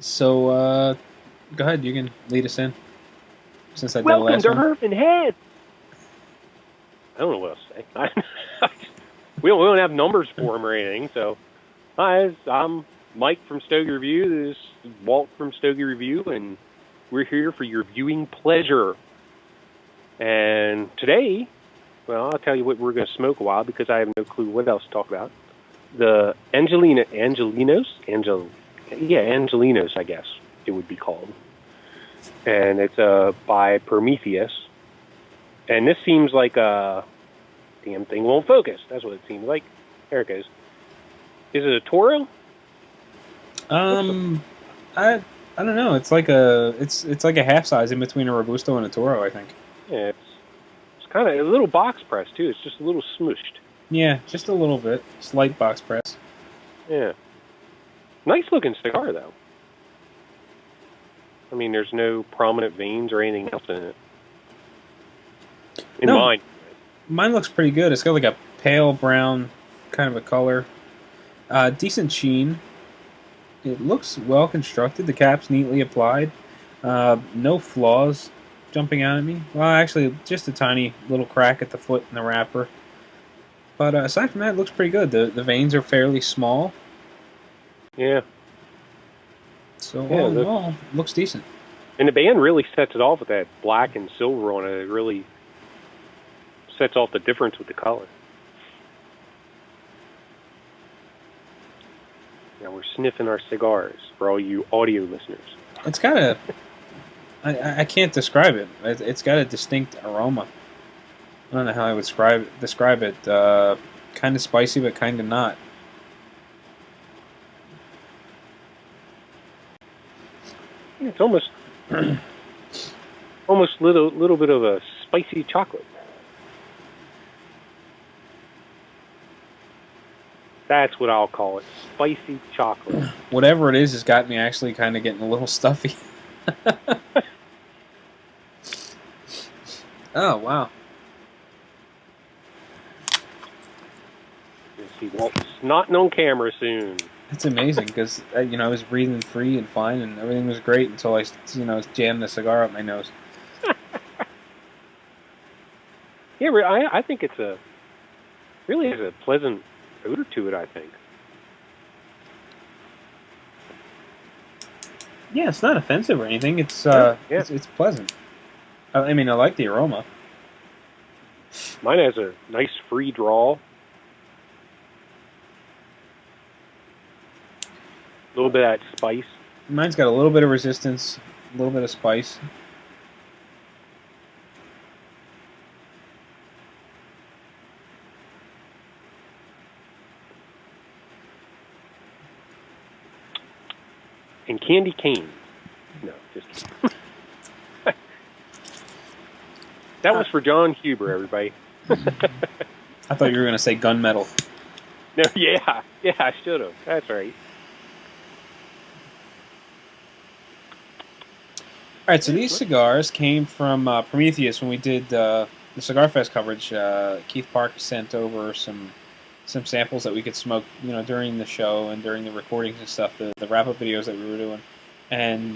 So, go ahead. You can lead us in since I did the Welcome last to one. Herf'n Heads. I don't know what else to say. We don't have numbers for him or anything. So, hi, I'm Mike from Stogie Review. This is Walt from Stogie Review, and we're here for your viewing pleasure. And today, well, I'll tell you what we're going to smoke a while because I have no clue what else to talk about. The Angelenos, I guess it would be called. And it's by Prometheus. And this seems like a damn thing won't focus. That's what it seems like. There it goes. Is it a Toro? Um, I I don't know. It's like a half size in between a robusto and a toro, I think. Yeah, it's kind of a little box press too. It's just a little smooshed. Yeah, just a little bit. Slight box press. Yeah, nice looking cigar though. I mean, there's no prominent veins or anything else in it. In No, mine, mine looks pretty good. It's got like a pale brown kind of a color. Decent sheen. It looks well constructed. The cap's neatly applied. No flaws jumping out at me. Well, actually, just a tiny little crack at the foot in the wrapper. But aside from that, it looks pretty good. The veins are fairly small, yeah, so yeah. all in all, it looks decent. And the band really sets it off with that black and silver on it. It really sets off the difference with the color. Now we're sniffing our cigars for all you audio listeners. It's got a I can't describe it. It's got a distinct aroma. I don't know how I would describe it. Kind of spicy, but kind of not. It's almost little bit of a spicy chocolate. That's what I'll call it. Spicy chocolate. Whatever it is has got me actually kind of getting a little stuffy. Oh wow, You'll see Walt snotting on camera soon. it's amazing because I was breathing free and fine and everything was great until I jammed the cigar up my nose. Yeah, I think it's really has a pleasant odor to it. I think. Yeah, it's not offensive or anything. It's Yeah. it's pleasant. I mean, I like the aroma. Mine has a nice free draw. A little bit of that spice. Mine's got a little bit of resistance, a little bit of spice. And candy cane. No, just kidding. That was for John Huber, everybody. I thought you were gonna say gunmetal. No, yeah, I should have. That's right. All right, so these cigars came from Prometheus when we did the Cigar Fest coverage. Keith Park sent over some samples that we could smoke, during the show and during the recordings and stuff, the wrap up videos that we were doing, and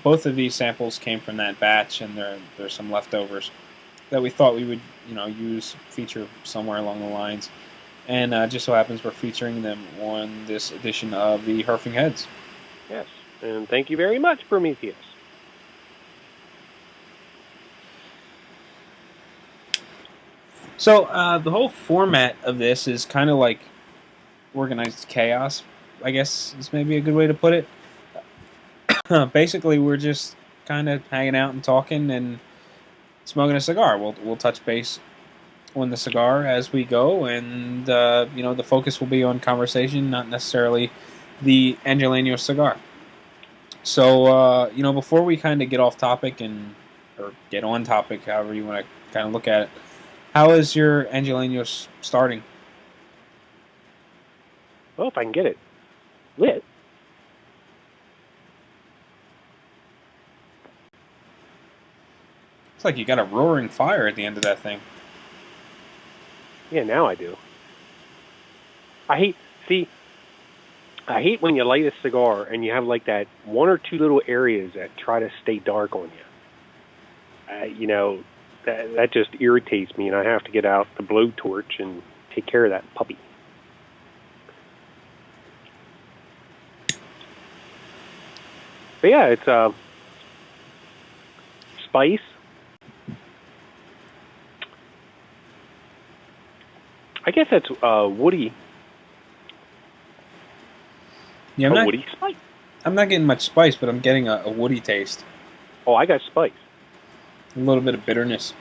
both of these samples came from that batch, and there's some leftovers that we thought we would, feature somewhere along the lines, and just so happens we're featuring them on this edition of the Herf'n Heads. Yes, and thank you very much, Prometheus. So the whole format of this is kind of like organized chaos, I guess is maybe a good way to put it. Basically, we're just kind of hanging out and talking and smoking a cigar. We'll touch base on the cigar as we go, and the focus will be on conversation, not necessarily the Angelenos cigar. So before we kind of get off topic or get on topic, however you want to kind of look at it, how is your Angelenos starting? Well, if I can get it lit. It's like you got a roaring fire at the end of that thing. Yeah, now I do. I hate, see, I hate when you light a cigar and you have like that one or two little areas that try to stay dark on you. You know, that just irritates me, and I have to get out the blowtorch and take care of that puppy. But yeah, it's spice. I guess that's woody. Yeah, woody spice. I'm not getting much spice, but I'm getting a woody taste. Oh, I got spice. A little bit of bitterness.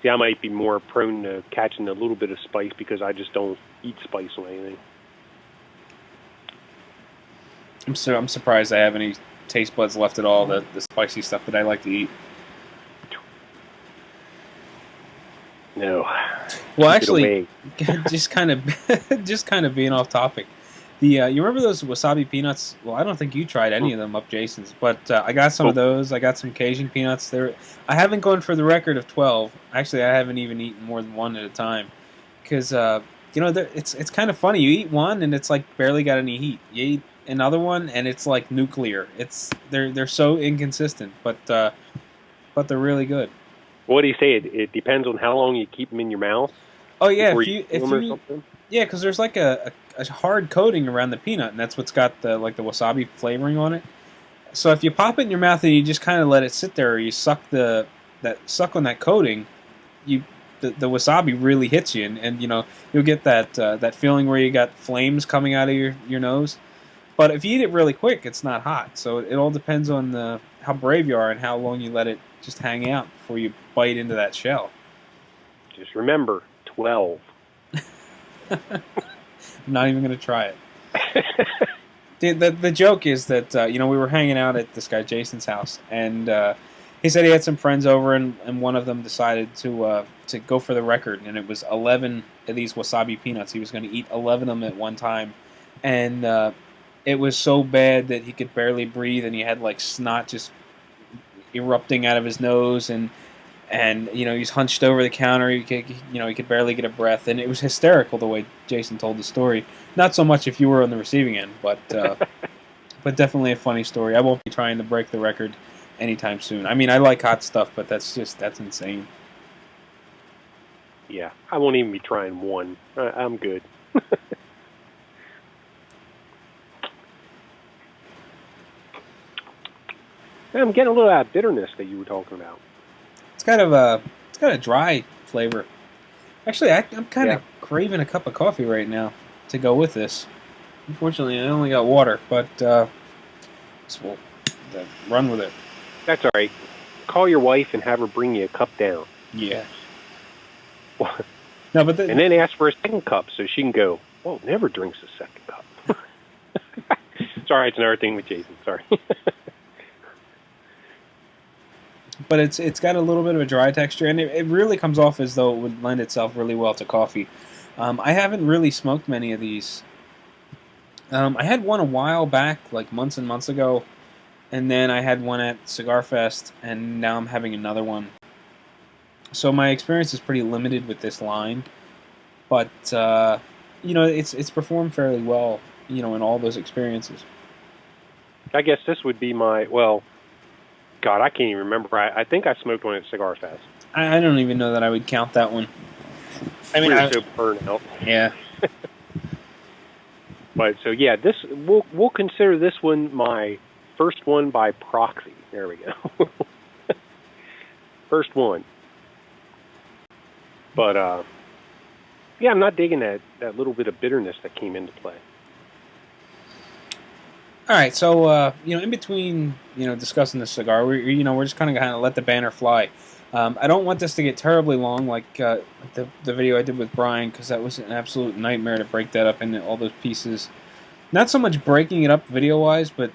See, I might be more prone to catching a little bit of spice because I just don't eat spice on anything. I'm surprised I have any taste buds left at all. The spicy stuff that I like to eat. No. Well, actually, just kind of being off topic. You remember those wasabi peanuts? Well, I don't think you tried any of them up Jason's, but I got some of those. I got some Cajun peanuts. I haven't gone for the record of 12. Actually, I haven't even eaten more than one at a time, because it's kind of funny. You eat one and it's like barely got any heat. You eat another one and it's like nuclear. They're so inconsistent, but they're really good. What do you say? It depends on how long you keep them in your mouth. Oh yeah, because there's like a hard coating around the peanut, and that's what's got the wasabi flavoring on it. So if you pop it in your mouth and you just kind of let it sit there, or you suck on that coating, the wasabi really hits you, and you'll get that feeling where you got flames coming out of your nose. But if you eat it really quick, it's not hot. So it all depends on how brave you are and how long you let it just hang out before you bite into that shell. Just remember, 12. I'm not even going to try it. The joke is that we were hanging out at this guy Jason's house, and he said he had some friends over, and one of them decided to go for the record, and it was 11 of these wasabi peanuts. He was going to eat 11 of them at one time, and it was so bad that he could barely breathe, and he had like snot just erupting out of his nose, and he's hunched over the counter. He could barely get a breath, and it was hysterical the way Jason told the story. Not so much if you were on the receiving end, but but definitely a funny story. I won't be trying to break the record anytime soon. I mean, I like hot stuff, but that's insane. Yeah, I won't even be trying one. I'm good. I'm getting a little of that bitterness that you were talking about. It's got a dry flavor. Actually, I'm kind of craving a cup of coffee right now to go with this. Unfortunately, I only got water, but so we'll run with it. That's all right. Call your wife and have her bring you a cup down. Yeah. No, but and then ask for a second cup so she can go, "Whoa, never drinks a second cup." Sorry, it's another thing with Jason. Sorry. But it's got a little bit of a dry texture, and it really comes off as though it would lend itself really well to coffee. I haven't really smoked many of these. I had one a while back, like months and months ago, and then I had one at Cigar Fest, and now I'm having another one. So my experience is pretty limited with this line, but it's performed fairly well, in all those experiences. I guess this would be God, I can't even remember. I think I smoked one at Cigar Fest. I don't even know that I would count that one. I mean, we're so burned out. Yeah. But so yeah, we'll consider this one my first one by proxy. There we go. First one. But I'm not digging that little bit of bitterness that came into play. All right, so in between discussing the cigar, we're just kind of let the banner fly. I don't want this to get terribly long, like the video I did with Brian, because that was an absolute nightmare to break that up into all those pieces. Not so much breaking it up video-wise, but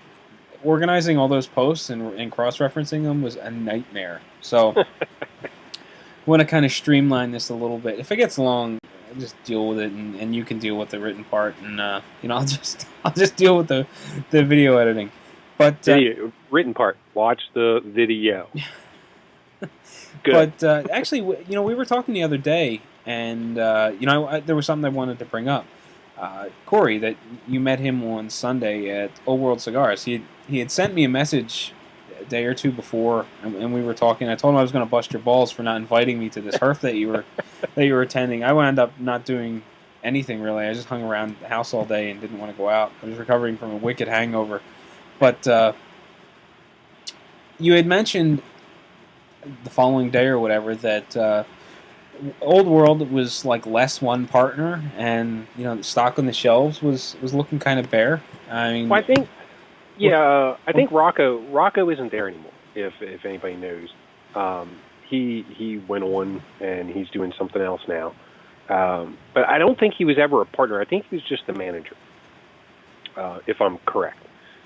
organizing all those posts and cross-referencing them was a nightmare. So I want to kind of streamline this a little bit. If it gets long, I'll just deal with it, and you can deal with the written part, and I'll just deal with the video editing. But written part, watch the video. Good. But actually, we were talking the other day, And there was something I wanted to bring up. Corey, that you met him on Sunday at Old World Cigars. He had sent me a message a day or two before, and we were talking. I told him I was going to bust your balls for not inviting me to this Herf that you were attending. I wound up not doing anything really. I just hung around the house all day and didn't want to go out. I was recovering from a wicked hangover. But you had mentioned the following day or whatever that Old World was like less one partner, and the stock on the shelves was looking kind of bare. I mean, Well, I think Rocco isn't there anymore. If anybody knows, he went on and he's doing something else now. But I don't think he was ever a partner. I think he was just the manager, if I'm correct.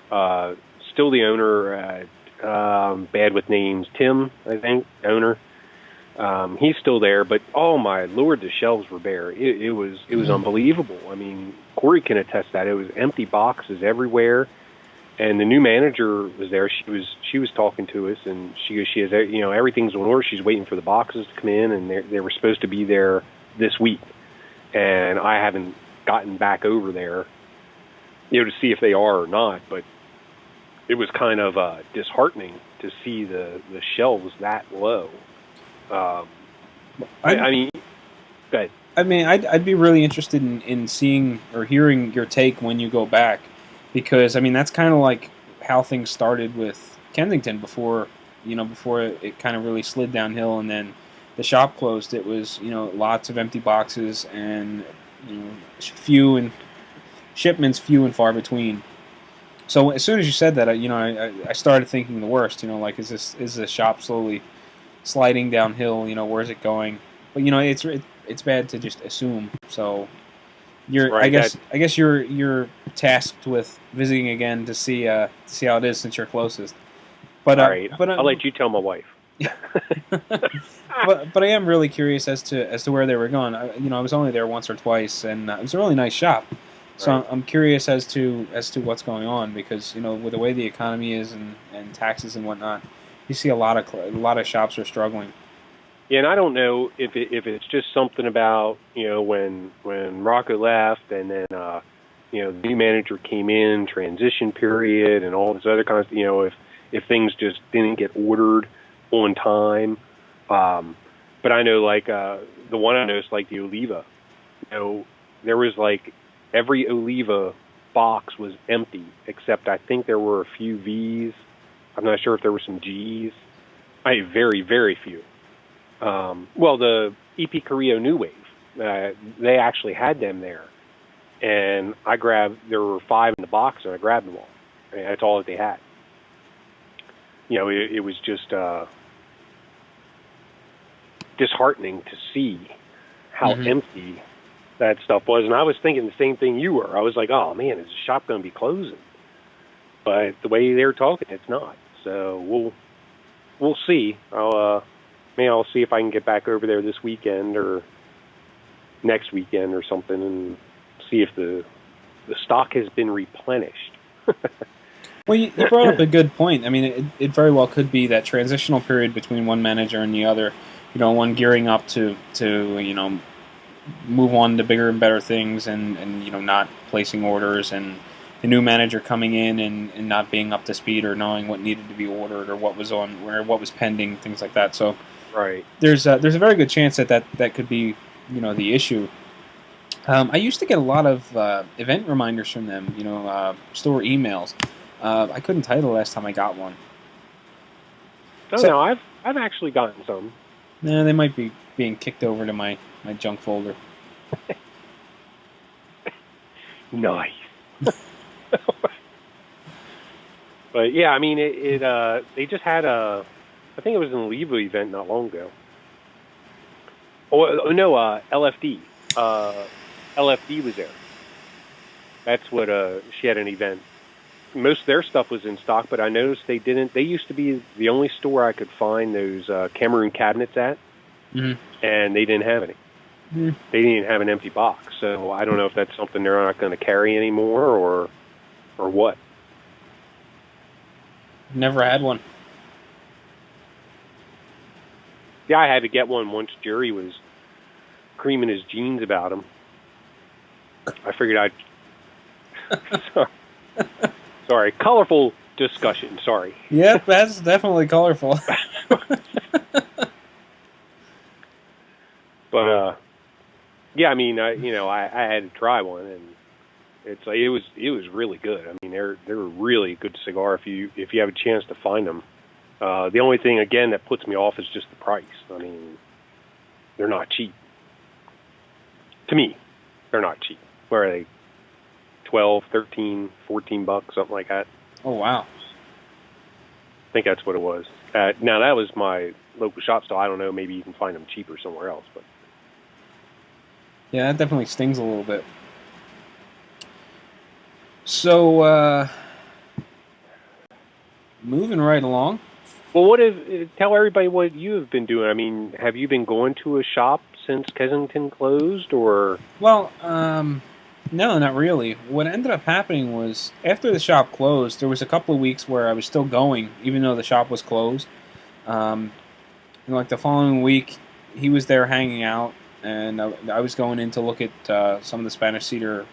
Still the owner. Bad with names. Tim, I think, owner. He's still there, but oh my Lord, the shelves were bare. It was unbelievable. I mean, Corey can attest that it was empty boxes everywhere, and the new manager was there. She was talking to us, and she has everything's in order. She's waiting for the boxes to come in, and they were supposed to be there this week, and I haven't gotten back over there, to see if they are or not. But it was kind of disheartening to see the shelves that low. I mean, go ahead. I mean, I'd be really interested in seeing or hearing your take when you go back, because I mean that's kind of like how things started with Kensington before it kind of really slid downhill, and then the shop closed. It was lots of empty boxes and shipments few and far between. So as soon as you said that, I started thinking the worst. Like is the shop slowly sliding downhill? Where's it going? But it's bad to just assume. So Right, I guess you're tasked with visiting again to see how it is since you're closest. But all right, I'll let you tell my wife. but I am really curious as to where they were going. I was only there once or twice, and it was a really nice shop. So Right. I'm curious as to what's going on, because with the way the economy is and taxes and whatnot, you see a lot of shops are struggling. Yeah, and I don't know if it's just something about when Rocco left, and then the new manager came in, transition period, and all this other kind of if things just didn't get ordered on time. But I know like the one I noticed, like the Oliva, there was like every Oliva box was empty except I think there were a few V's. I'm not sure if there were some G's. Very, very few. Well, the EP Carrillo New Wave, they actually had them there. And there were 5 in the box, and I grabbed them all. I mean, that's all that they had. It was just disheartening to see how empty that stuff was. And I was thinking the same thing you were. I was like, oh, man, is the shop going to be closing? But the way they're talking, it's not. So we'll see. I'll see if I can get back over there this weekend or next weekend or something, and see if the stock has been replenished. Well, you brought up a good point. I mean, it very well could be that transitional period between one manager and the other. One gearing up to move on to bigger and better things, and not placing orders, and the new manager coming in and not being up to speed or knowing what needed to be ordered or what was what was pending, things like that. So right. There's a very good chance that could be the issue. I used to get a lot of event reminders from them, store emails. I couldn't tell you the last time I got one. No, I've actually gotten some. Nah, they might be being kicked over to my junk folder. Nice. But yeah, I mean, they just had I think it was an Oliva event not long ago. Oh no, LFD. LFD was there. That's what she had an event. Most of their stuff was in stock, but I noticed they didn't. They used to be the only store I could find those Cameroon cabinets at, and they didn't have any. Mm-hmm. They didn't have an empty box, so I don't know if that's something they're not going to carry anymore, or what. Never had one. Yeah, I had to get one once Jerry was creaming his jeans about him. I figured I'd... Sorry, colorful discussion, sorry. Yep, that's definitely colorful. But, yeah, I mean, I had to try one, and it's like it was really good. I mean, they're a really good cigar if you have a chance to find them. The only thing, again, that puts me off is just the price. I mean, they're not cheap. To me, they're not cheap. Where are they? 12, 13, 14 bucks, something like that. Oh, wow. I think that's what it was. Now, that was my local shop, so I don't know. Maybe you can find them cheaper somewhere else. But yeah, that definitely stings a little bit. So, moving right along. Well, tell everybody what you have been doing. I mean, have you been going to a shop since Kensington closed, or? Well, no, not really. What ended up happening was after the shop closed, there was a couple of weeks where I was still going, even though the shop was closed. Like the following week, he was there hanging out, and I was going in to look at some of the Spanish cedar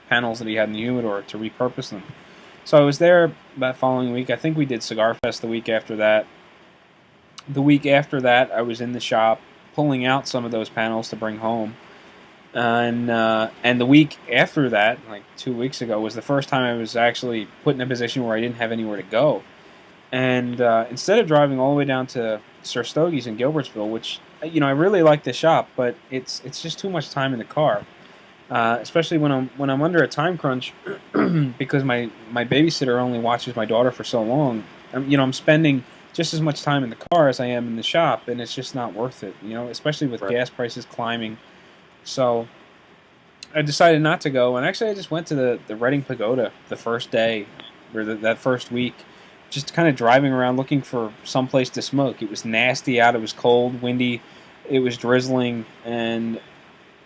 panels that he had in the humidor to repurpose them. So I was there that following week. I think we did Cigar Fest the week after that. The week after that, I was in the shop pulling out some of those panels to bring home. And the week after that, like 2 weeks ago, was the first time I was actually put in a position where I didn't have anywhere to go. And instead of driving all the way down to Sir Stogie's in Gilbertsville, which, I really like the shop, but it's just too much time in the car. Especially when I'm under a time crunch, because my babysitter only watches my daughter for so long. I'm spending just as much time in the car as I am in the shop, and it's just not worth it. Especially with gas prices climbing. So I decided not to go, and actually I just went to the Reading Pagoda the first day, or that first week, just kind of driving around looking for some place to smoke. It was nasty out. It was cold, windy. It was drizzling, and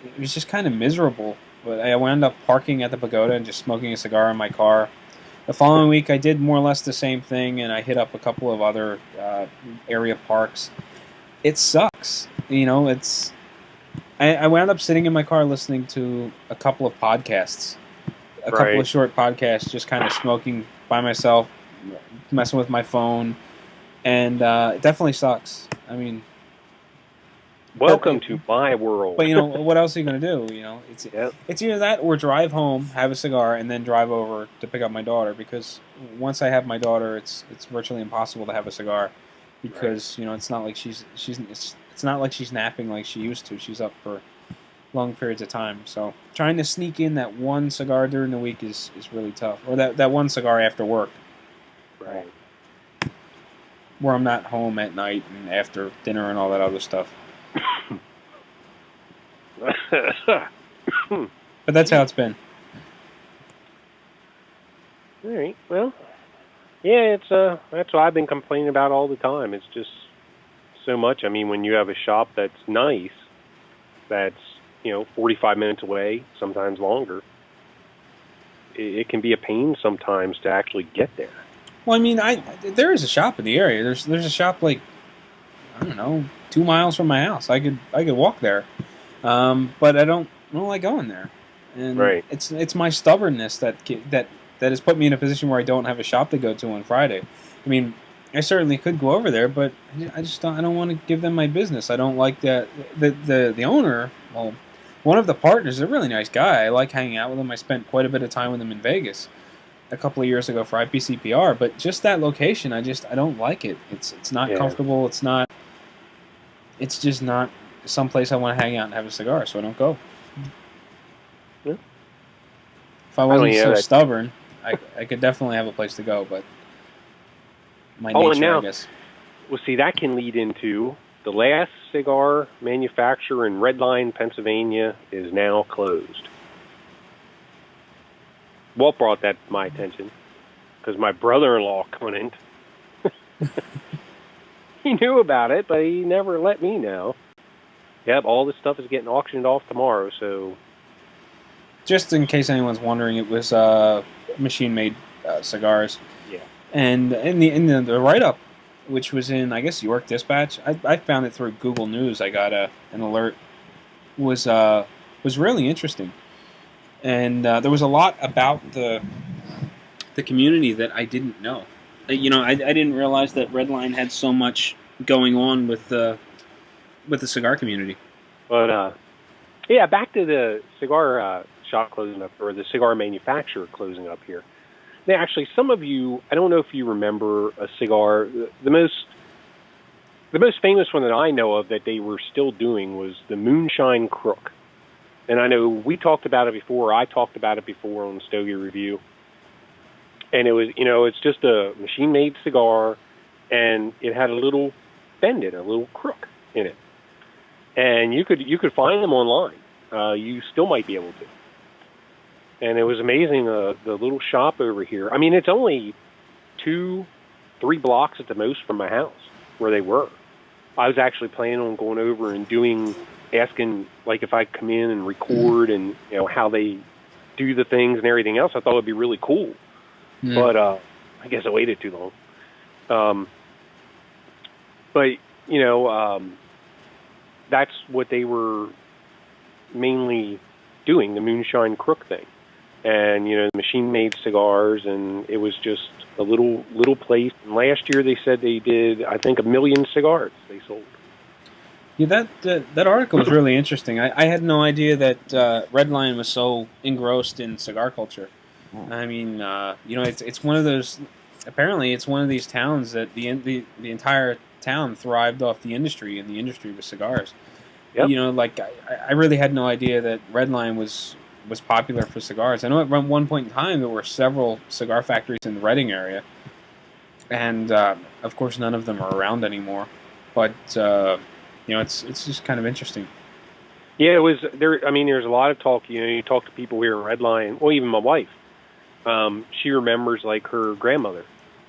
it was just kind of miserable. But I wound up parking at the Pagoda and just smoking a cigar in my car. The following week, I did more or less the same thing, and I hit up a couple of other area parks. It sucks. I wound up sitting in my car listening to a couple of podcasts, a couple of short podcasts, just kind of smoking by myself, messing with my phone, and it definitely sucks. I mean, welcome to my world. But what else are you going to do? It's either that or drive home, have a cigar, and then drive over to pick up my daughter. Because once I have my daughter, it's virtually impossible to have a cigar, because it's not like it's not like she's napping like she used to. She's up for long periods of time. So trying to sneak in that one cigar during the week is really tough. Or that one cigar after work. Right. Where I'm not home at night and after dinner and all that other stuff. But that's how it's been. All right. Well, yeah, that's what I've been complaining about all the time. It's just so much. I mean, when you have a shop that's nice, that's 45 minutes away, sometimes longer, it can be a pain sometimes to actually get there. Well, I mean, there is a shop in the area. There's a shop like, I don't know, 2 miles from my house. I could walk there, but I don't like going there. And it's my stubbornness that has put me in a position where I don't have a shop to go to on Friday. I mean, I certainly could go over there, but I don't want to give them my business. I don't like that. The owner, well, one of the partners, is a really nice guy. I like hanging out with him. I spent quite a bit of time with him in Vegas a couple of years ago for IPCPR, but just that location, I don't like it. It's not comfortable. It's just not someplace I want to hang out and have a cigar, so I don't go. Yeah. If I wasn't so stubborn, I could definitely have a place to go, but my nature, I guess. Well, see, that can lead into the last cigar manufacturer in Red Line, Pennsylvania, is now closed. Walt brought that to my attention because my brother-in-law couldn't. He knew about it, but he never let me know. Yep, all this stuff is getting auctioned off tomorrow, so... Just in case anyone's wondering, it was machine-made cigars. Yeah. And in the write-up, which was in, I guess, York Dispatch, I found it through Google News. I got an alert was really interesting, and there was a lot about the community that I didn't know. I didn't realize that Redline had so much going on with the cigar community. But yeah, back to the cigar shop closing up, or the cigar manufacturer closing up here. They actually, some of you, I don't know if you remember a cigar. The most famous one that I know of that they were still doing was the Moonshine Crook. And I know we talked about it before. I talked about it before on the Stogie Review. And it was, it's just a machine-made cigar, and it had a little bend in it, a little crook in it. And you could find them online. You still might be able to. And it was amazing, the little shop over here. I mean, it's only 2-3 blocks at the most from my house where they were. I was actually planning on going over and asking, like, if I could come in and record and, how they do the things and everything else. I thought it would be really cool. Yeah. But I guess I waited too long. But, that's what they were mainly doing, the Moonshine Crook thing. And, machine-made cigars, and it was just a little place. And last year they said they did, I think, 1 million cigars they sold. Yeah, that article was really interesting. I had no idea that Redline was so engrossed in cigar culture. I mean, it's one of those. Apparently, it's one of these towns that the entire town thrived off the industry, and the industry was cigars. Yep. I really had no idea that Redline was popular for cigars. I know at one point in time there were several cigar factories in the Reading area, and of course none of them are around anymore. But it's just kind of interesting. Yeah, it was there. I mean, there's a lot of talk. You talk to people here in Redline. Well, even my wife, she remembers like her grandmother,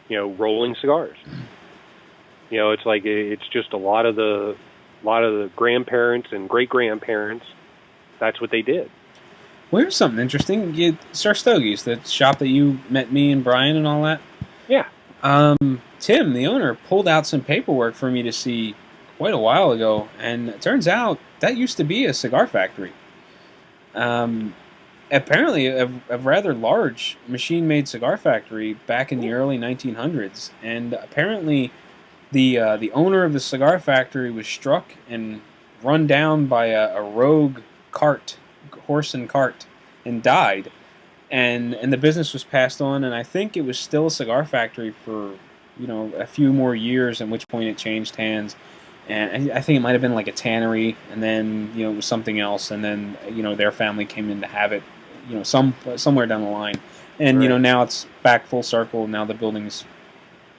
rolling cigars. It's like it's just a lot of the grandparents and great grandparents. That's what they did. Well, here's something interesting. Sir Stogie's, the shop that you met me and Brian and all that. Yeah. Tim, the owner, pulled out some paperwork for me to see quite a while ago, and it turns out that used to be a cigar factory. Apparently, a rather large machine-made cigar factory back in the early 1900s, and apparently the owner of the cigar factory was struck and run down by a rogue horse and cart, and died, and the business was passed on, and I think it was still a cigar factory for a few more years, at which point it changed hands, and I think it might have been like a tannery, and then it was something else, and then their family came in to have it somewhere down the line, and right. Now it's back full circle. Now the building's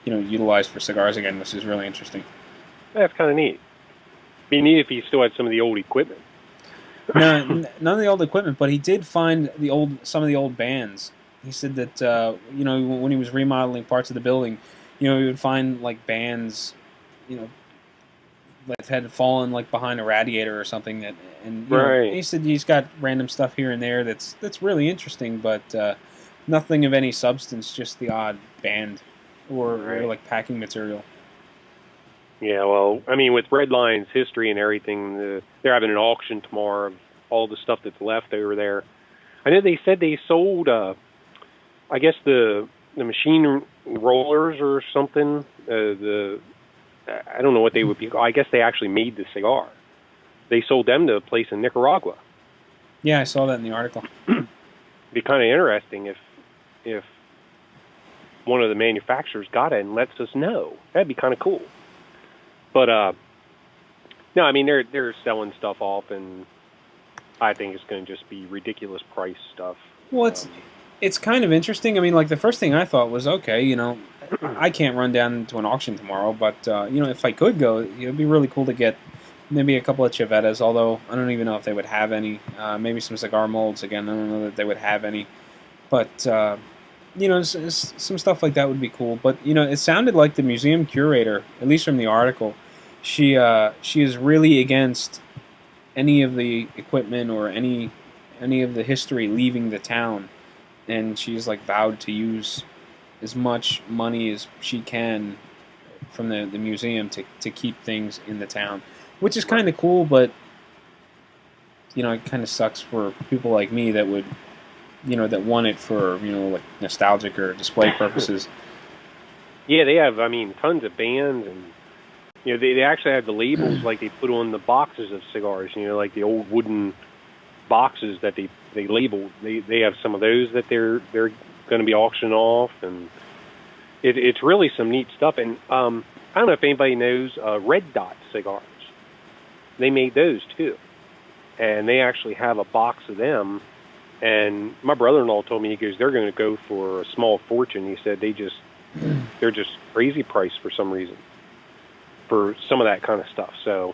utilized for cigars again, which is really interesting. That's kind of neat. It'd be neat if he still had some of the old equipment. No, none of the old equipment, but he did find some of the old bands. He said that when he was remodeling parts of the building, he would find like bands, that had fallen like behind a radiator or something. Right. He said he's got random stuff here and there that's really interesting, but nothing of any substance, just the odd band or like packing material. Yeah, well, I mean, with Redline's history and everything, they're having an auction tomorrow of all the stuff that's left over there. I know they said they sold, I guess the machine rollers or something. I don't know what they would be. I guess they actually made the cigar. They sold them to a place in Nicaragua. Yeah, I saw that in the article. It'd be kind of interesting if one of the manufacturers got it and lets us know. That'd be kind of cool. But no, I mean they're selling stuff off, and I think it's going to just be ridiculous price stuff. Well, it's kind of interesting. I mean, like the first thing I thought was, okay, I can't run down to an auction tomorrow, but if I could go, it'd be really cool to get maybe a couple of Chivettas. Although I don't even know if they would have any. Maybe some cigar molds again. I don't know that they would have any, but some stuff like that would be cool. But it sounded like the museum curator, at least from the article, she is really against any of the equipment or any of the history leaving the town, and she's like vowed to use as much money as she can from the museum to keep things in the town, which is kind of cool. But it kind of sucks for people like me that would, that want it for, like nostalgic or display purposes. Yeah, they have, tons of bands, and, they actually have the labels like they put on the boxes of cigars, like the old wooden boxes that they labeled. They have some of those that they're going to be auctioning off, and it's really some neat stuff. And I don't know if anybody knows Red Dot cigars. They made those too, and they actually have a box of them. And my brother-in-law told me, he goes, they're going to go for a small fortune. He said they're just crazy price for some reason for some of that kind of stuff. So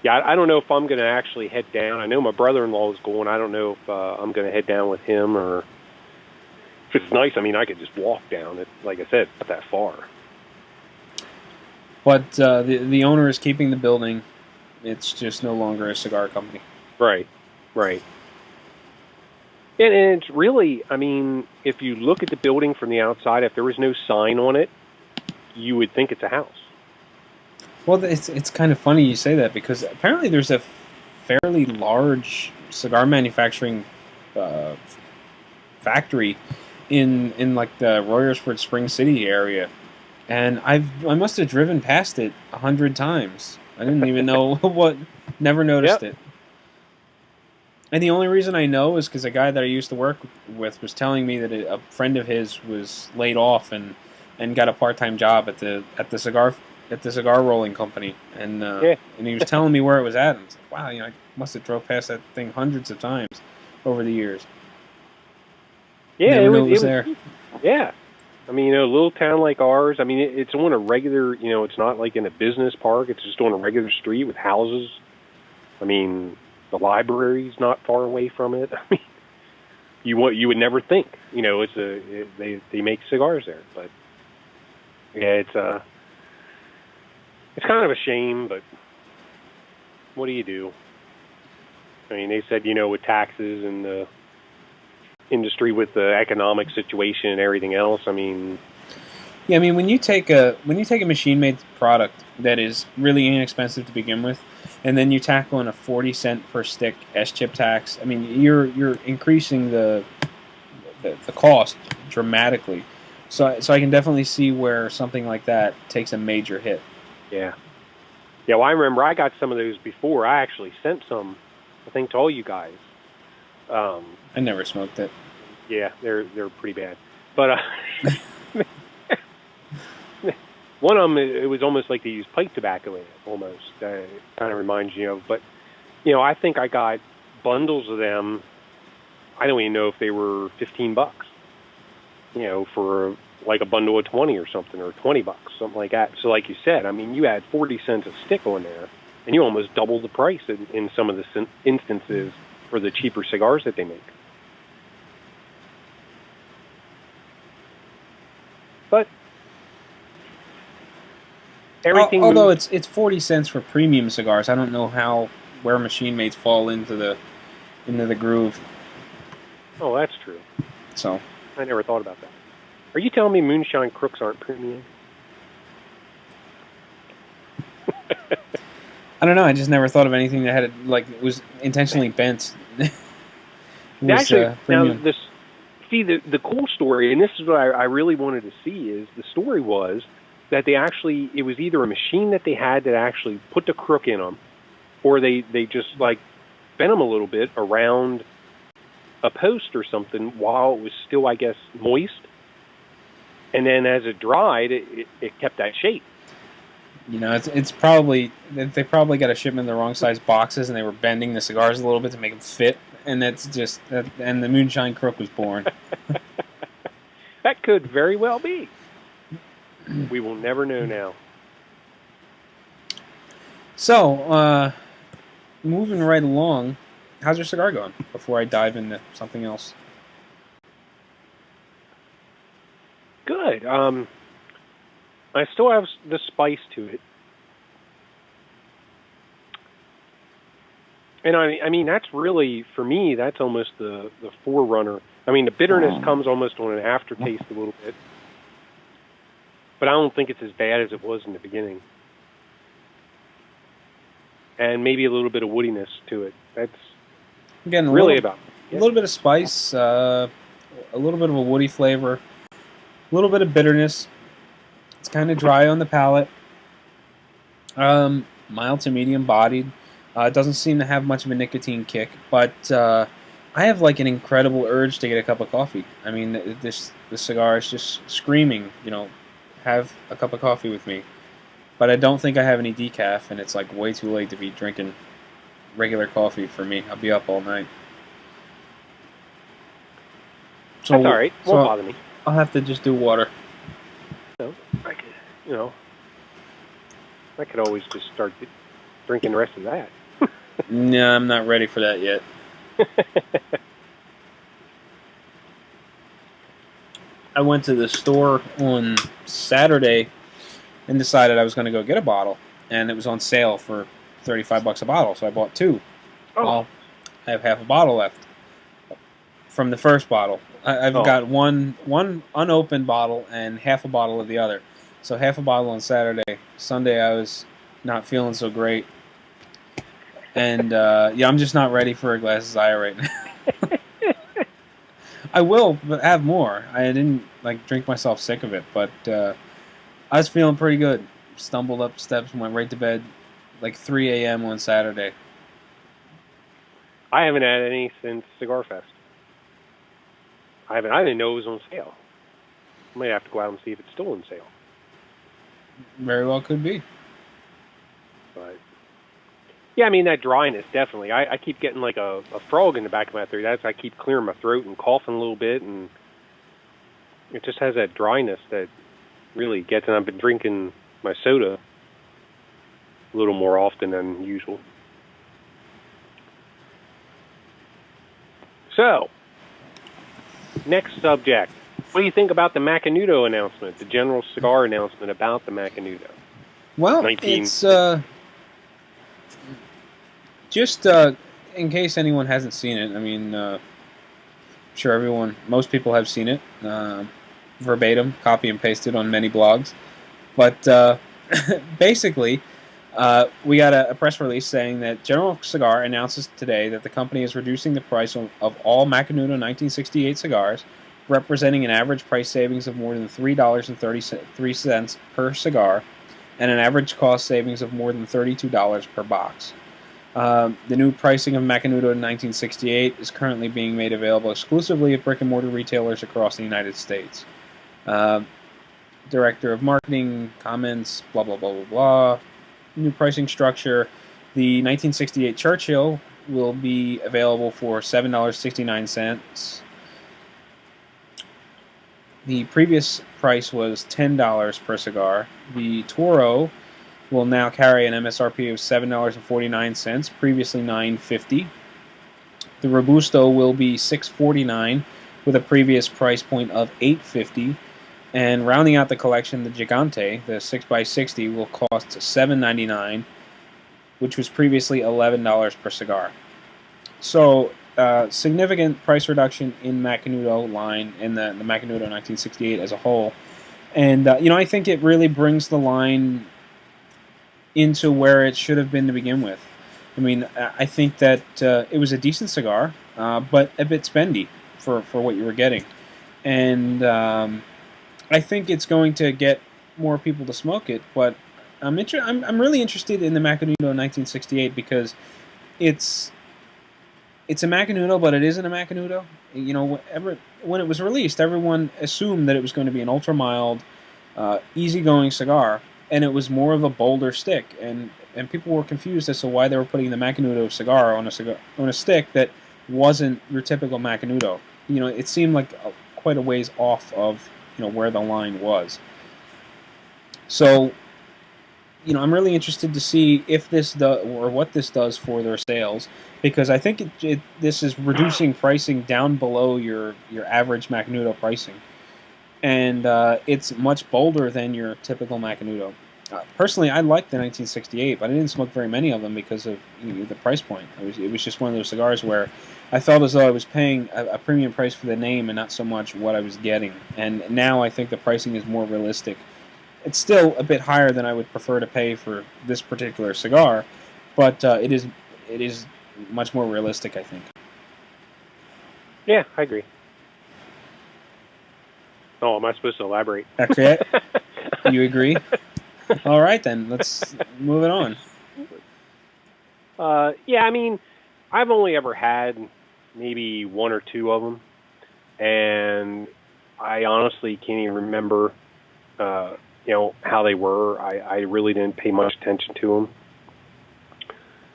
yeah, I don't know if I'm going to actually head down. I know my brother-in-law is going. I don't know if I'm going to head down with him, or if it's nice. I could just walk down. It, like I said, not that far. But the owner is keeping the building. It's just no longer a cigar company. Right. And it's really, if you look at the building from the outside, if there was no sign on it, you would think it's a house. Well, it's kind of funny you say that, because apparently there's a fairly large cigar manufacturing factory in like the Royersford Spring City area, and I must have driven past it 100 times. I didn't even know never noticed it. And the only reason I know is because a guy that I used to work with was telling me that a friend of his was laid off and got a part-time job at the cigar rolling company, and he was telling me where it was at. And I was like, wow, I must have drove past that thing hundreds of times over the years. Yeah, Never knew it was there. Yeah. A little town like ours, it's on a regular, it's not like in a business park. It's just on a regular street with houses. The library's not far away from it. You would never think, they make cigars there. But yeah, it's kind of a shame, but what do you do? They said, with taxes and the industry, with the economic situation and everything else, yeah, when you take a machine-made product that is really inexpensive to begin with, and then you tack on a 40-cent per stick S-chip tax, you're increasing the cost dramatically. So I can definitely see where something like that takes a major hit. Yeah. Yeah, well, I remember I got some of those before. I actually sent some, I think, to all you guys. I never smoked it. Yeah, they're pretty bad. But one of them, it was almost like they used pipe tobacco in it, almost. It kind of reminds you of. But, I think I got bundles of them. I don't even know if they were $15, for like a bundle of 20 or something, or $20, something like that. So like you said, you had 40 cents a stick on there, and you almost double the price in some of the instances for the cheaper cigars that they make. But everything. Although it's 40 cents for premium cigars, I don't know where machine mates fall into the groove. Oh, that's true. So I never thought about that. Are you telling me moonshine crooks aren't premium? I don't know. I just never thought of anything that had was intentionally bent. Actually, now the cool story, and this is what I really wanted to see, is the story was that it was either a machine that they had that actually put the crook in them, or they just bent them a little bit around a post or something while it was still, I guess, moist. And then as it dried, it kept that shape. It's probably they probably got a shipment in the wrong size boxes, and they were bending the cigars a little bit to make them fit, and that's just and the moonshine crook was born. That could very well be. We will never know now. So, moving right along, how's your cigar going? Before I dive into something else. Good. I still have the spice to it. And that's really, for me, that's almost the forerunner. The bitterness comes almost on an aftertaste a little bit. But I don't think it's as bad as it was in the beginning. And maybe a little bit of woodiness to it. I'm getting really a yeah. little bit of spice, a little bit of a woody flavor, a little bit of bitterness. It's kind of dry on the palate. Mild to medium bodied. It doesn't seem to have much of a nicotine kick, but I have like an incredible urge to get a cup of coffee. I mean, this cigar is just screaming, have a cup of coffee with me. But I don't think I have any decaf, and it's like way too late to be drinking regular coffee for me. I'll be up all night. So, That's all right. Won't bother me. I'll have to just do water. So I could always just start drinking the rest of that. No, I'm not ready for that yet. I went to the store on Saturday and decided I was going to go get a bottle, and it was on sale for $35 a bottle, so I bought two. Oh. Well, I have half a bottle left from the first bottle. I've got one unopened bottle and half a bottle of the other. So half a bottle on Saturday. Sunday I was not feeling so great. And I'm just not ready for a glass of Zaya right now. I will have more. I didn't drink myself sick of it, but I was feeling pretty good. Stumbled up steps and went right to bed 3 a.m. on Saturday. I haven't had any since Cigar Fest. I didn't know it was on sale. I might have to go out and see if it's still on sale. Very well could be. But yeah, I mean that dryness definitely. I keep getting like a frog in the back of my throat. I keep clearing my throat and coughing a little bit, and it just has that dryness that really gets. And I've been drinking my soda a little more often than usual. So, next subject. What do you think about the Macanudo announcement, the General Cigar announcement about the Macanudo? Well, it's just in case anyone hasn't seen it. I mean, sure, most people have seen it, verbatim, copy and pasted on many blogs. But basically, we got a press release saying that General Cigar announces today that the company is reducing the price of all Macanudo 1968 cigars, representing an average price savings of more than $3.33 per cigar, and an average cost savings of more than $32 per box. The new pricing of Macanudo in 1968 is currently being made available exclusively at brick-and-mortar retailers across the United States. Director of Marketing comments, blah, blah, blah, blah, blah. New pricing structure. The 1968 Churchill will be available for $7.69. The previous price was $10 per cigar. The Toro will now carry an MSRP of $7.49, previously $9.50. The Robusto will be $6.49 with a previous price point of $8.50. And rounding out the collection, the Gigante, the 6x60, will cost $7.99, which was previously $11 per cigar. So, significant price reduction in Macanudo line, in the Macanudo 1968 as a whole. And, I think it really brings the line into where it should have been to begin with. I mean, I think that it was a decent cigar, but a bit spendy for what you were getting. And I think it's going to get more people to smoke it, but I'm really interested in the Macanudo 1968 because it's a Macanudo, but it isn't a Macanudo. When it was released, everyone assumed that it was going to be an ultra mild, easygoing cigar, and it was more of a bolder stick, and people were confused as to why they were putting the Macanudo cigar on a stick that wasn't your typical Macanudo. It seemed like quite a ways off of where the line was. So, I'm really interested to see if this does, or what this does for their sales, because I think this is reducing pricing down below your average Macanudo pricing, and it's much bolder than your typical Macanudo. Personally, I liked the 1968, but I didn't smoke very many of them because of the price point. It was just one of those cigars where I felt as though I was paying a premium price for the name and not so much what I was getting. And now I think the pricing is more realistic. It's still a bit higher than I would prefer to pay for this particular cigar, but it is much more realistic, I think. Yeah, I agree. Oh, am I supposed to elaborate? That's it? You agree? All right, then. Let's move it on. Yeah, I mean, I've only ever had maybe one or two of them, and I honestly can't even remember, how they were. I really didn't pay much attention to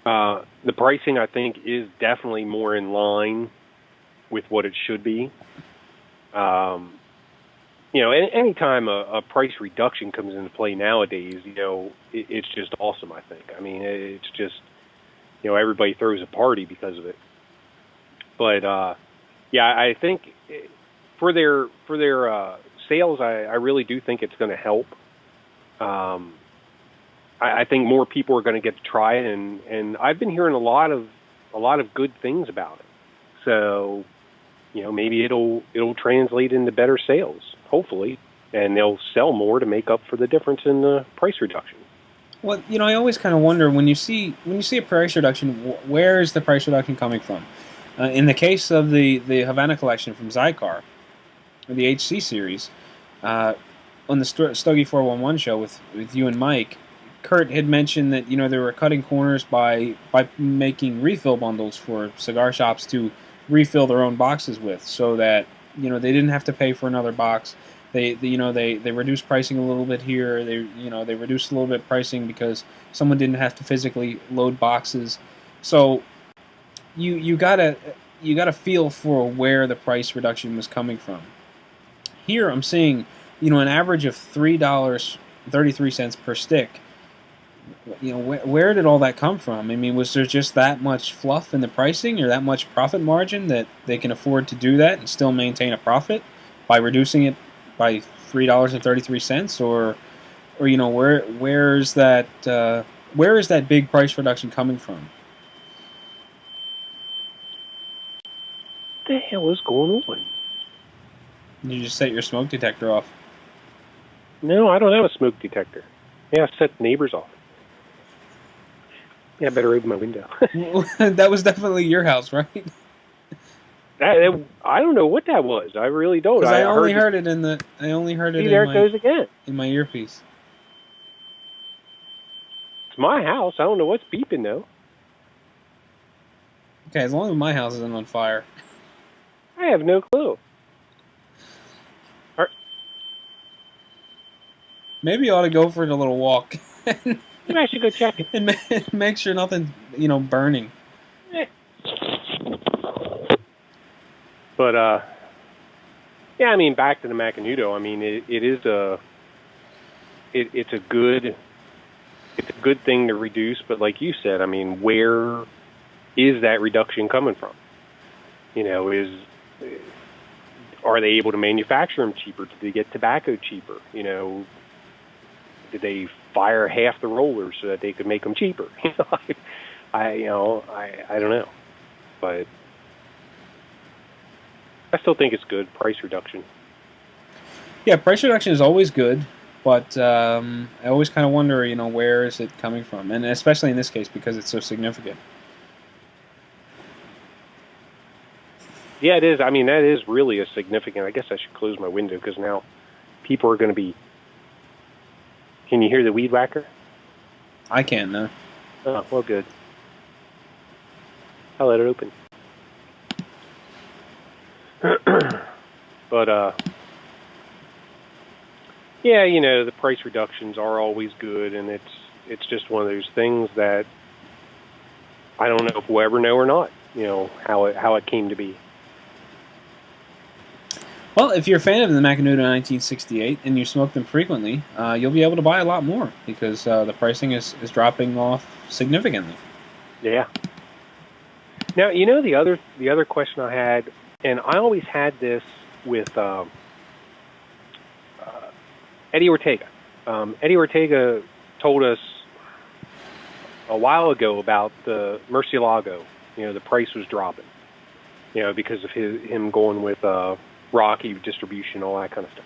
them. The pricing, I think, is definitely more in line with what it should be. Anytime a price reduction comes into play nowadays, it's just awesome, I think. I mean, it's just, everybody throws a party because of it. But, I think for their sales, I really do think it's going to help. I think more people are going to get to try it, and I've been hearing a lot of good things about it. So, maybe it'll translate into better sales, hopefully, and they'll sell more to make up for the difference in the price reduction. Well, I always kind of wonder when you see a price reduction, where is the price reduction coming from? In the case of the Havana collection from Zycar, or the HC series, on the Stogie 411 show with you and Mike, Kurt had mentioned that they were cutting corners by making refill bundles for cigar shops to refill their own boxes with, so that they didn't have to pay for another box. They reduced pricing a little bit here. They reduced a little bit pricing because someone didn't have to physically load boxes. So you gotta feel for where the price reduction was coming from. Here I'm seeing an average of $3.33 per stick. Where did all that come from? I mean, was there just that much fluff in the pricing or that much profit margin that they can afford to do that and still maintain a profit by reducing it by $3.33? Or where is that big price reduction coming from? What the hell is going on? Did you just set your smoke detector off? No, I don't have a smoke detector. Yeah, I set the neighbors off. Yeah, I better open my window. That was definitely your house, right? I don't know what that was. I really don't. Because I only heard it there it goes again. In my earpiece. It's my house. I don't know what's beeping though. Okay, as long as my house isn't on fire. I have no clue. Maybe you ought to go for a little walk. Maybe I should go check it. And make sure nothing's, burning. But, I mean, back to the Macanudo. I mean, it's a good thing to reduce. But like you said, I mean, where is that reduction coming from? Are they able to manufacture them cheaper? Did they get tobacco cheaper? Did they fire half the rollers so that they could make them cheaper? I don't know, but I still think it's good price reduction. Yeah, price reduction is always good, but I always kind of wonder, where is it coming from, and especially in this case because it's so significant. Yeah, it is. I mean, that is really a significant. I guess I should close my window because now people are going to be. Can you hear the weed whacker? I can't, no. Oh, well, good. I'll let it open. But, the price reductions are always good, and it's just one of those things that I don't know if we'll ever know or not, how it came to be. Well, if you're a fan of the Macanudo 1968 and you smoke them frequently, you'll be able to buy a lot more because the pricing is dropping off significantly. Yeah. Now, the other question I had, and I always had this with Eddie Ortega. Eddie Ortega told us a while ago about the Murcielago. The price was dropping, because of him going with Rocky distribution, all that kind of stuff.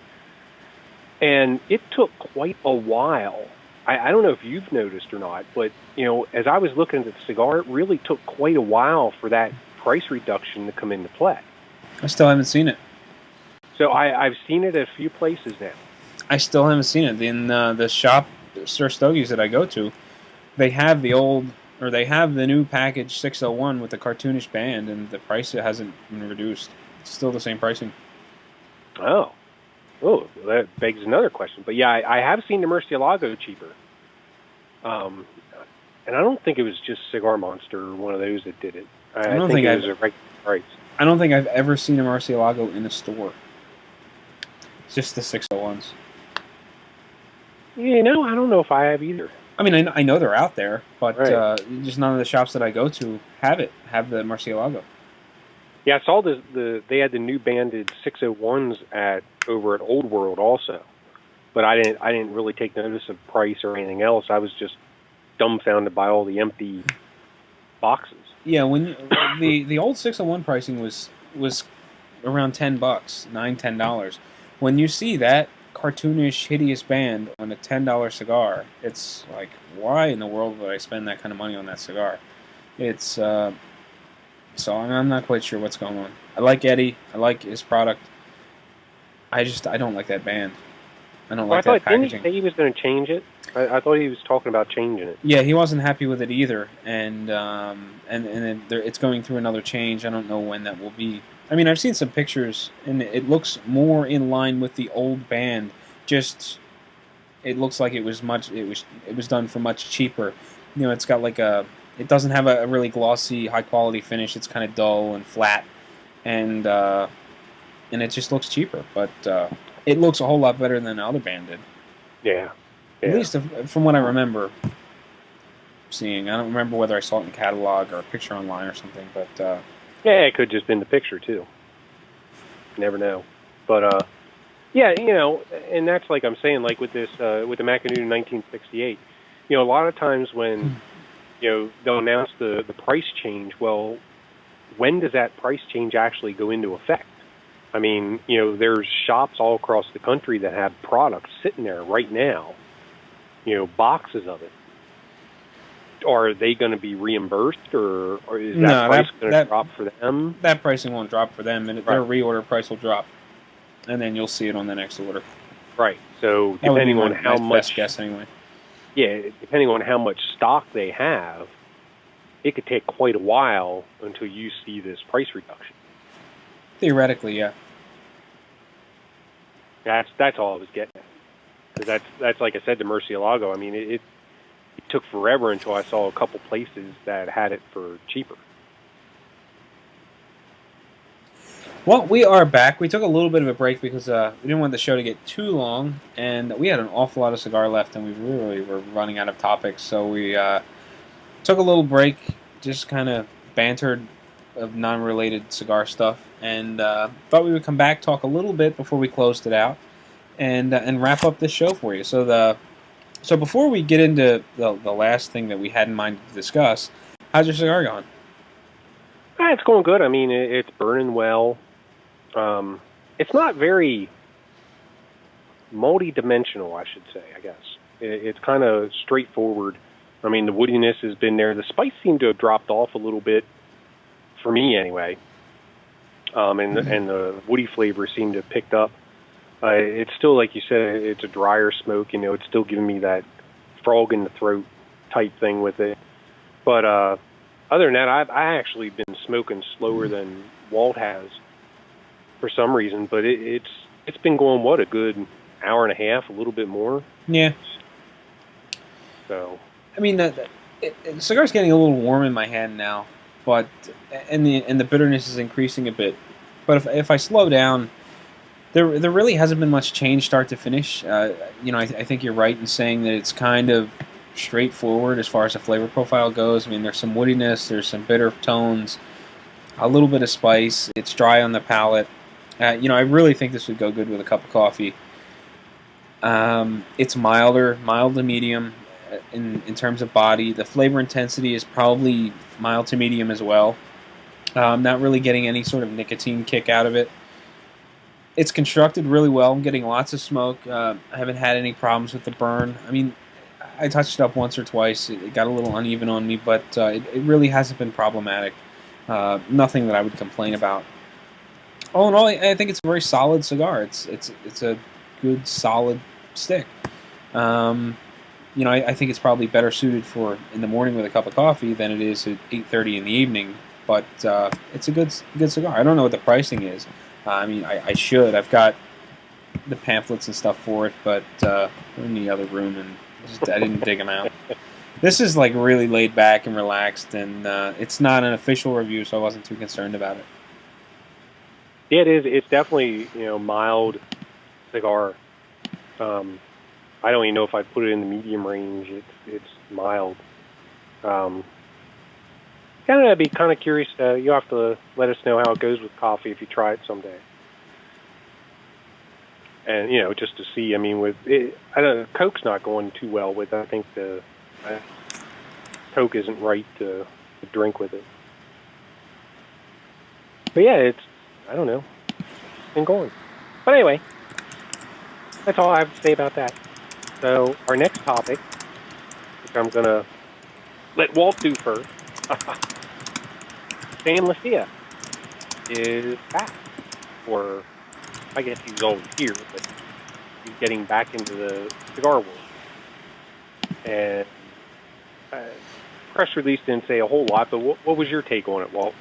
And it took quite a while. I don't know if you've noticed or not, but, as I was looking at the cigar, it really took quite a while for that price reduction to come into play. I still haven't seen it. So I've seen it at a few places now. I still haven't seen it. In the shop, Sir Stogie's that I go to, they have the old, or they have the new package 601 with the cartoonish band, and the price hasn't been reduced. It's still the same pricing. Oh, that begs another question. But yeah, I have seen the Murcielago cheaper. And I don't think it was just Cigar Monster or one of those that did it. I think it was a regular price. I don't think I've ever seen a Murcielago in a store. It's just the 601s. You know, I don't know if I have either. I mean, I know they're out there, but Right. just none of the shops that I go to have the Murcielago. Yeah, I saw they had the new banded 601s over at Old World also, but I didn't really take notice of price or anything else. I was just dumbfounded by all the empty boxes. Yeah, when the old 601 pricing was around $10, $9-10. When you see that cartoonish, hideous band on a $10 cigar, it's like, why in the world would I spend that kind of money on that cigar? It's so I'm not quite sure what's going on. I like Eddie. I like his product. I don't like that band. I don't like that packaging. Didn't he say he was going to change it? I thought he was talking about changing it. Yeah, he wasn't happy with it either, and it's going through another change. I don't know when that will be. I mean, I've seen some pictures, and it looks more in line with the old band. Just, it looks like it was done for much cheaper. You know, it's got like it doesn't have a really glossy, high quality finish. It's kind of dull and flat, and it just looks cheaper. But it looks a whole lot better than the other band did. Yeah. At least from what I remember seeing. I don't remember whether I saw it in catalog or a picture online or something, but yeah, it could just been the picture too. Never know. But yeah, you know, and that's like I'm saying, like with this with the Macanudo 1968. You know, a lot of times when you know they'll announce the price change, well, when does that price change actually go into effect? I mean, you know, there's shops all across the country that have products sitting there right now. You know, boxes of it. Are they going to be reimbursed, or is that price going to drop for them? That pricing won't drop for them, and their reorder price will drop, and then you'll see it on the next order. Right. So depending on how much, best guess anyway. Yeah, depending on how much stock they have, it could take quite a while until you see this price reduction. Theoretically, yeah. That's all I was getting at. Because that's like I said to Murcielago. I mean, it took forever until I saw a couple places that had it for cheaper. Well, we are back. We took a little bit of a break because we didn't want the show to get too long, and we had an awful lot of cigar left, and we really were running out of topics. So we took a little break, just kind of bantered of non-related cigar stuff, and thought we would come back, talk a little bit before we closed it out, and wrap up this show for you. So before we get into the last thing that we had in mind to discuss, how's your cigar going? It's going good. I mean, it's burning well. It's not very multi-dimensional, I should say, I guess. It's kind of straightforward. I mean, the woodiness has been there. The spice seemed to have dropped off a little bit, for me anyway. And the woody flavor seemed to have picked up. It's still, like you said, it's a drier smoke. You know, it's still giving me that frog in the throat type thing with it. But other than that, I actually been smoking slower than Walt has for some reason. But it's been going, what, a good hour and a half, a little bit more? Yeah. So. I mean, the cigar's getting a little warm in my hand now, but and the bitterness is increasing a bit. But if I slow down, there really hasn't been much change start to finish. You know, I think you're right in saying that it's kind of straightforward as far as the flavor profile goes. I mean, there's some woodiness, there's some bitter tones, a little bit of spice. It's dry on the palate. You know, I really think this would go good with a cup of coffee. It's mild to medium in terms of body. The flavor intensity is probably mild to medium as well. I'm not really getting any sort of nicotine kick out of it. It's constructed really well. I'm getting lots of smoke. I haven't had any problems with the burn. I mean, I touched it up once or twice. It got a little uneven on me, but it really hasn't been problematic. Nothing that I would complain about. All in all, I think it's a very solid cigar. It's a good solid stick. Um, I think it's probably better suited for in the morning with a cup of coffee than it is at 8:30 in the evening. But it's a good cigar. I don't know what the pricing is. I mean, I should. I've got the pamphlets and stuff for it, but they're in the other room, and I didn't dig them out. This is like really laid back and relaxed, and it's not an official review, so I wasn't too concerned about it. Yeah, it is. It's definitely mild cigar. I don't even know if I'd put it in the medium range. It's mild. Um, I'd be kind of curious. You'll have to let us know how it goes with coffee if you try it someday. And just to see. I mean, with it, I don't know, Coke's not going too well with. I think the Coke isn't right to drink with it. But yeah, I don't know. It's been going. But anyway, that's all I have to say about that. So our next topic, which I'm gonna let Walt do first. Sam Lucia is back, or I guess he's always here, but he's getting back into the cigar world. And press release didn't say a whole lot, but what was your take on it, Walt?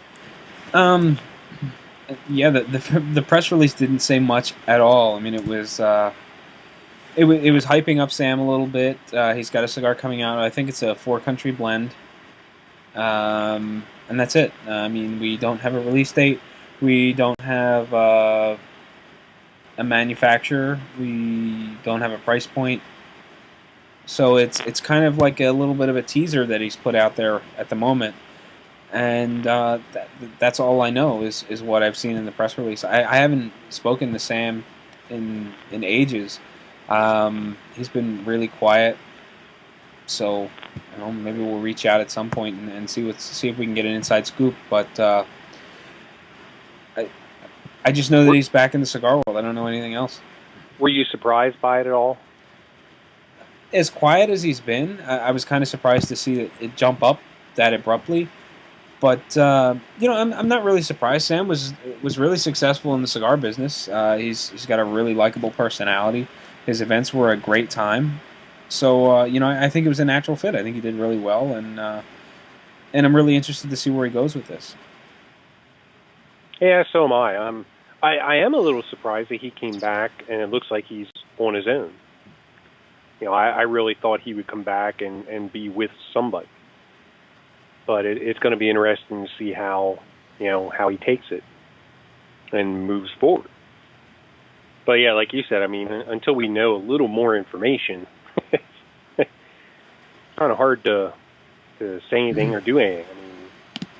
Yeah, the press release didn't say much at all. I mean, it was hyping up Sam a little bit. He's got a cigar coming out. I think it's a 4-country blend, and that's it. I mean, we don't have a release date. We don't have a manufacturer. We don't have a price point. So it's kind of like a little bit of a teaser that he's put out there at the moment. And that's all I know is what I've seen in the press release. I haven't spoken to Sam in ages. He's been really quiet, so maybe we'll reach out at some point and see if we can get an inside scoop. But I just know that he's back in the cigar world. I don't know anything else. Were you surprised by it at all? As quiet as he's been, I was kind of surprised to see it jump up that abruptly. But I'm not really surprised. Sam was really successful in the cigar business. He's got a really likable personality. His events were a great time. So I think it was a natural fit. I think he did really well, and I'm really interested to see where he goes with this. Yeah, so am I. I am a little surprised that he came back, and it looks like he's on his own. I really thought he would come back and be with somebody. But it's going to be interesting to see how he takes it and moves forward. But yeah, like you said, I mean, until we know a little more information, it's kind of hard to say anything or do anything.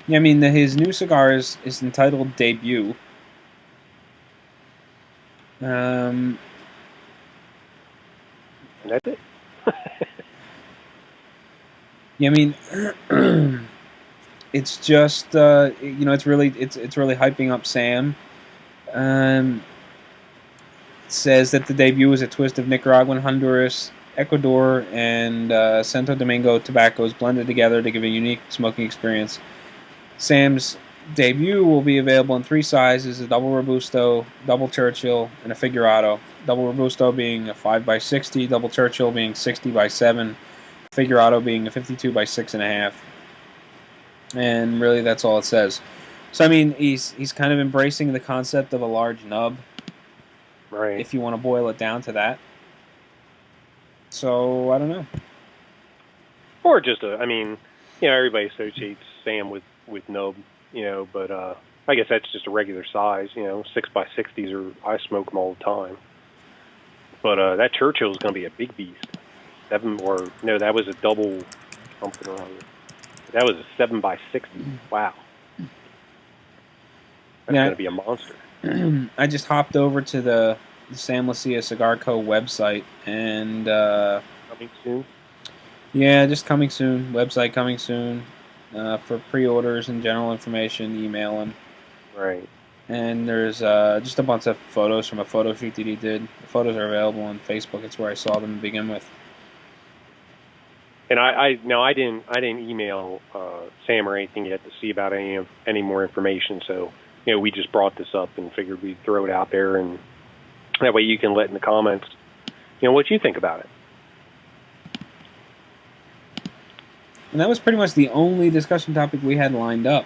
His new cigar is entitled Debut. And that's it. It's just it's really hyping up Sam. It says that the Debut is a twist of Nicaraguan, Honduras, Ecuador, and Santo Domingo tobaccos blended together to give a unique smoking experience. Sam's Debut will be available in 3 sizes: a double Robusto, double Churchill, and a Figurado. Double Robusto being a 5x60, double Churchill being 60x7, Figurado being a 52 by 6.5. And really, that's all it says. So I mean, he's kind of embracing the concept of a large nub, right? If you want to boil it down to that. So I don't know. Or just everybody associates Sam with nub, but I guess that's just a regular size. 6x60s I smoke them all the time. But that Churchill is going to be a big beast. That was a double something or other. That was a 7x60. Wow. That's going to be a monster. I just hopped over to the Sam Lucia Cigar Co. website and coming soon. Yeah, just coming soon. Website coming soon. For pre-orders and general information, email him. Right. And there's just a bunch of photos from a photo shoot that he did. The photos are available on Facebook. It's where I saw them to begin with. And I didn't email Sam or anything yet to see about any more information. So we just brought this up and figured we'd throw it out there, and that way you can let in the comments, what you think about it. And that was pretty much the only discussion topic we had lined up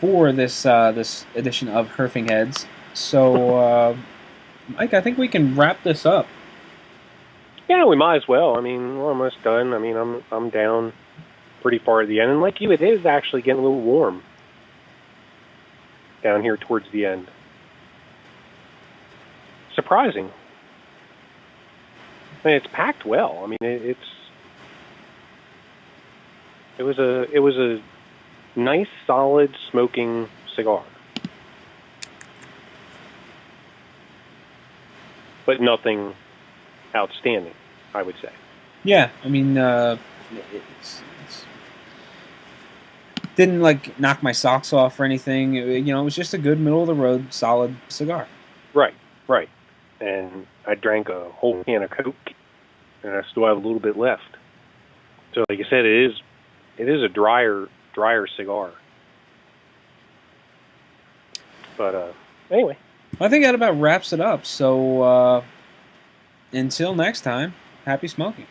for this this edition of Herf'n Heads. So, Mike, I think we can wrap this up. Yeah, we might as well. I mean, we're almost done. I mean, I'm down pretty far at the end, and like you, it is actually getting a little warm down here towards the end. Surprising. I mean, it's packed well. I mean, it was a nice, solid smoking cigar, but nothing outstanding, I would say. Yeah, I mean, it's didn't like knock my socks off or anything. It was just a good middle of the road, solid cigar. Right. And I drank a whole can of Coke, and I still have a little bit left. So, like I said, it is a drier cigar. But anyway, I think that about wraps it up. So until next time, happy smoking.